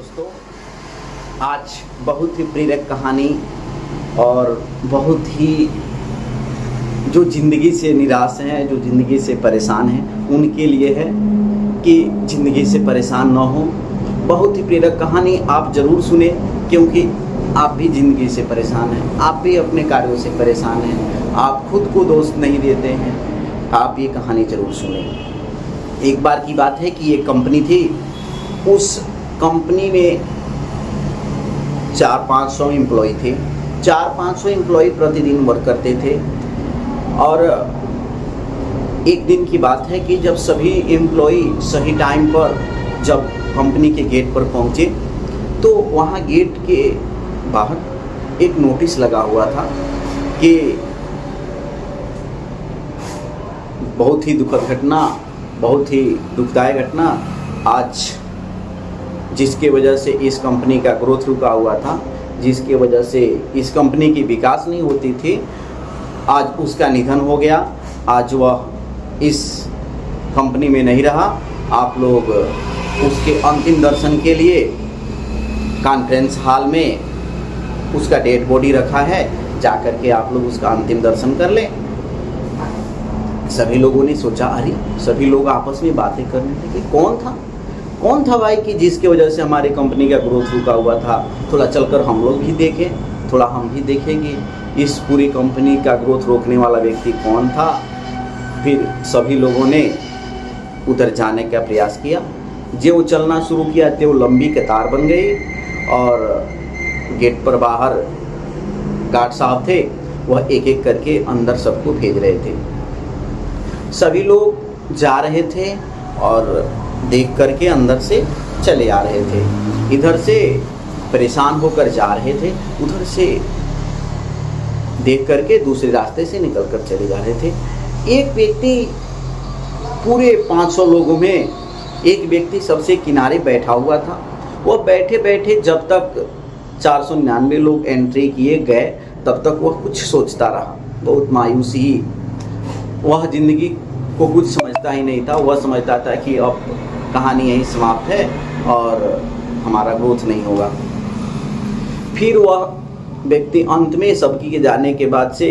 दोस्तों, आज बहुत ही प्रेरक कहानी और बहुत ही जो ज़िंदगी से निराश हैं, जो ज़िंदगी से परेशान हैं, उनके लिए है कि ज़िंदगी से परेशान ना हो। बहुत ही प्रेरक कहानी आप ज़रूर सुने, क्योंकि आप भी ज़िंदगी से परेशान हैं, आप भी अपने कार्यों से परेशान हैं, आप खुद को दोस्त नहीं देते हैं। आप ये कहानी ज़रूर सुने। एक बार की बात है कि एक कंपनी थी। उस कंपनी में 400-500 एम्प्लॉय थे। 400-500 एम्प्लॉय प्रतिदिन वर्क करते थे। और एक दिन की बात है कि जब सभी एम्प्लॉय सही टाइम पर जब कंपनी के गेट पर पहुंचे, तो वहां गेट के बाहर एक नोटिस लगा हुआ था कि बहुत ही दुखद घटना, बहुत ही दुखदायक घटना, आज जिसके वजह से इस कंपनी का ग्रोथ रुका हुआ था, जिसके वजह से इस कंपनी की विकास नहीं होती थी, आज उसका निधन हो गया। आज वह इस कंपनी में नहीं रहा। आप लोग उसके अंतिम दर्शन के लिए कॉन्फ्रेंस हॉल में उसका डेड बॉडी रखा है, जाकर के आप लोग उसका अंतिम दर्शन कर लें। सभी लोगों ने सोचा, अरे सभी लोग आपस में बातें करने लगे, कौन था भाई कि जिसके वजह से हमारी कंपनी का ग्रोथ रुका हुआ था। थोड़ा चलकर हम लोग भी देखें, थोड़ा हम भी देखेंगे इस पूरी कंपनी का ग्रोथ रोकने वाला व्यक्ति कौन था। फिर सभी लोगों ने उधर जाने का प्रयास किया। जो चलना शुरू किया तो लंबी कतार बन गई और गेट पर बाहर गार्ड साहब थे, वह एक एक करके अंदर सबको भेज रहे थे। सभी लोग जा रहे थे और देख करके अंदर से चले आ रहे थे। इधर से परेशान होकर जा रहे थे, उधर से देख करके दूसरे रास्ते से निकल कर चले जा रहे थे। एक व्यक्ति पूरे 500 लोगों में एक व्यक्ति सबसे किनारे बैठा हुआ था। वह बैठे बैठे जब तक 499 लोग एंट्री किए गए, तब तक वह कुछ सोचता रहा। बहुत मायूसी, वह जिंदगी को कुछ समझता ही नहीं था। वह समझता था कि अब कहानी यहीं समाप्त है और हमारा ग्रोथ नहीं होगा। फिर वह व्यक्ति अंत में सबकी के जाने के बाद से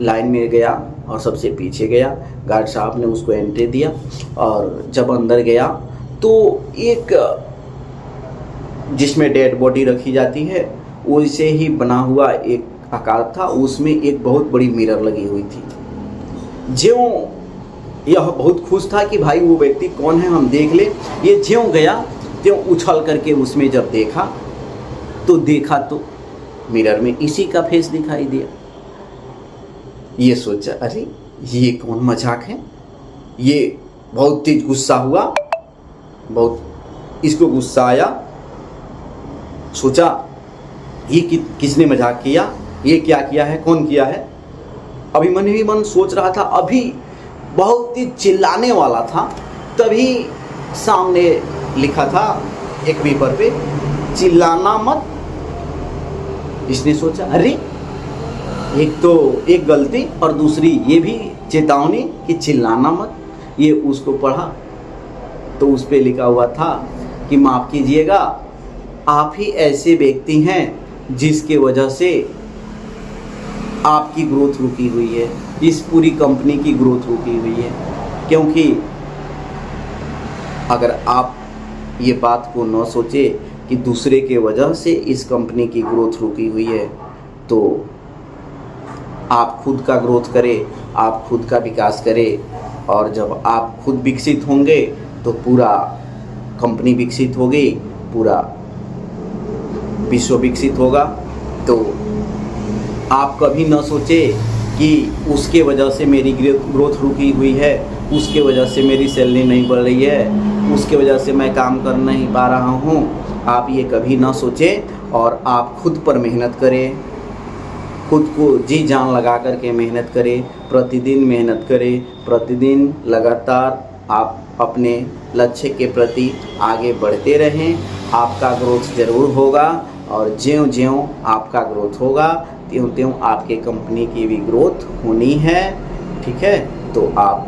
लाइन में गया और सबसे पीछे गया। गार्ड साहब ने उसको एंट्री दिया और जब अंदर गया तो एक जिसमें डेड बॉडी रखी जाती है वैसे ही बना हुआ एक आकार था। उसमें एक बहुत बड़ी मिरर लगी हुई थी। ज्यों यह बहुत खुश था कि भाई वो व्यक्ति कौन है, हम देख ले। ये ज्यों गया त्यों उछल करके उसमें जब देखा तो मिरर में इसी का फेस दिखाई दिया। ये सोचा, अरे ये कौन मजाक है। ये बहुत तेज गुस्सा हुआ, बहुत इसको गुस्सा आया। सोचा ये किसने मजाक किया, ये क्या किया है, कौन किया है। अभी मन ही मन सोच रहा था, अभी बहुत ही चिल्लाने वाला था, तभी सामने लिखा था एक पेपर पे, चिल्लाना मत। इसने सोचा, अरे एक तो एक गलती और दूसरी ये भी चेतावनी कि चिल्लाना मत। ये उसको पढ़ा तो उस पे लिखा हुआ था कि माफ़ कीजिएगा, आप ही ऐसे व्यक्ति हैं जिसके वजह से आपकी ग्रोथ रुकी हुई है, इस पूरी कंपनी की ग्रोथ रुकी हुई है। क्योंकि अगर आप ये बात को न सोचे कि दूसरे के वजह से इस कंपनी की ग्रोथ रुकी हुई है, तो आप खुद का ग्रोथ करें, आप खुद का विकास करें। और जब आप खुद विकसित होंगे तो पूरा कंपनी विकसित होगी, पूरा विश्व विकसित होगा। तो आप कभी न सोचे कि उसके वजह से मेरी ग्रोथ रुकी हुई है, उसके वजह से मेरी सैलरी नहीं बढ़ रही है, उसके वजह से मैं काम कर नहीं पा रहा हूँ। आप ये कभी ना सोचें और आप खुद पर मेहनत करें, खुद को जी जान लगा करके मेहनत करें, प्रतिदिन मेहनत करें, प्रतिदिन लगातार आप अपने लक्ष्य के प्रति आगे बढ़ते रहें। आपका ग्रोथ ज़रूर होगा और ज्यों-ज्यों आपका ग्रोथ होगा त्यों-त्यों आपके कंपनी की भी ग्रोथ होनी है। ठीक है, तो आप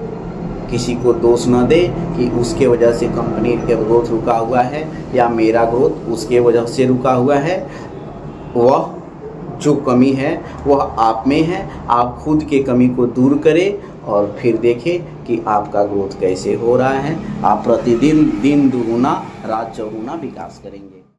किसी को दोष न दे कि उसके वजह से कंपनी का ग्रोथ रुका हुआ है या मेरा ग्रोथ उसके वजह से रुका हुआ है। वह जो कमी है वह आप में है। आप खुद के कमी को दूर करें और फिर देखें कि आपका ग्रोथ कैसे हो रहा है। आप प्रतिदिन दिन दुगुना रात चौगुना विकास करेंगे।